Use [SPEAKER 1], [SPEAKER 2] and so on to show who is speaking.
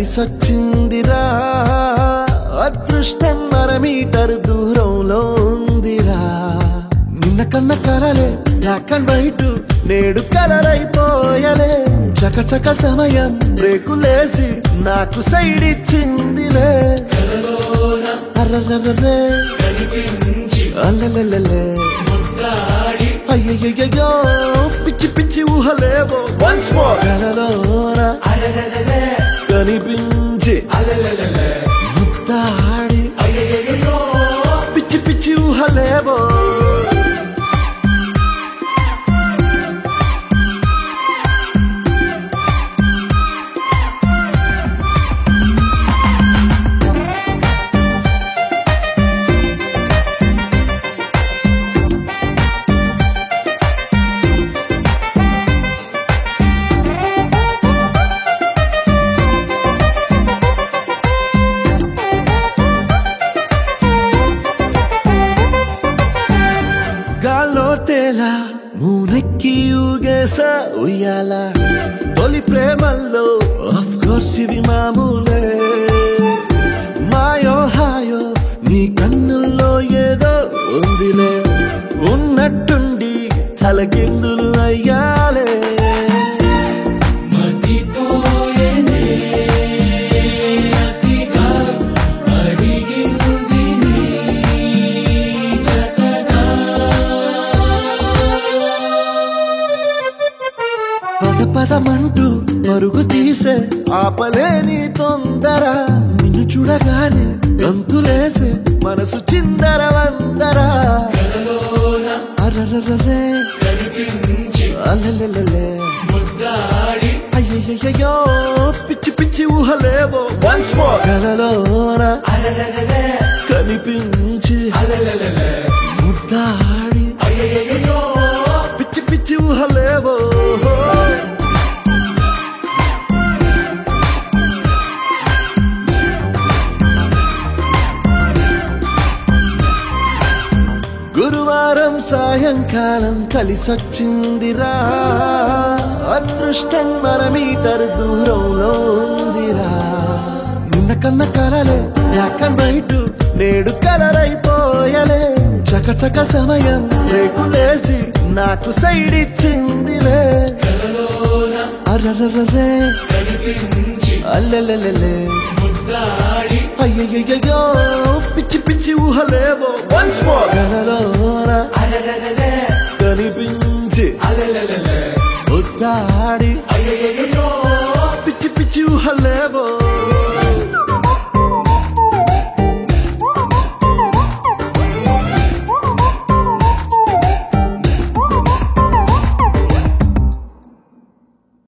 [SPEAKER 1] కలిసొచ్చిందిరా అదృష్టం మీటర్ దూరంలో ఉందిరా నిన్న కన్న కలలే బ్లాక్ అండ్ వైట్ నేడు కలర్ అయిపోయలే చకచక సమయం బ్రేకులేసి నాకు సైడ్ ఇచ్చిందిలే అర్రర్రర్రే అల్లలల్లలే అయ్యయ్యో పిచ్చి పిచ్చి ఊహలేవో వన్స్ మోర్ కలలోన కనిపించి ముద్దాడి పిచ్చి పిచ్చి ఊహలేవో గాల్లో తేలా మూనెక్కి ఊగేసా ఉయ్యాల తొలి ప్రేమల్లో ఆఫ్ కోర్స్ ఇవి మామూలే మాయో హాయో నీ కన్నుల్లో ఏదో ఉందిలే ఉన్నట్టుండి తలకిందులు అయ్యాలే పదమంటూ పరుగు తీసే ఆపలేని తొందర నిన్ను చూడగానే గంతులేసే మనసు చిందర వందరా అర్రర్రర్రే అల్లలల్లలే అయ్యయ్యో పిచ్చి పిచ్చి ఊహలేవో వన్స్ మోర్ కలలోన కనిపించి ముద్దాడి పిచ్చి పిచ్చి ఊహలేవో గురువారం సాయంకాలం కలిసొచ్చిందిరా అదృష్టం మీటర్ దూరంలో ఉందిరా నిన్న కన్న కలలే బ్లాక్ అండ్ వైట్ నేడు కలర్ అయిపోయలే చకచక సమయం బ్రేకులేసి నాకు సైడ్ ఇచ్చిందిలే అర్రర్రర్రే అల్లలల్లలే అయ్యయ్యో పిచ్చి పిచ్చి ఊహలేవో వన్స్ మోర్ కలలోన కనిపించి ముద్దాడి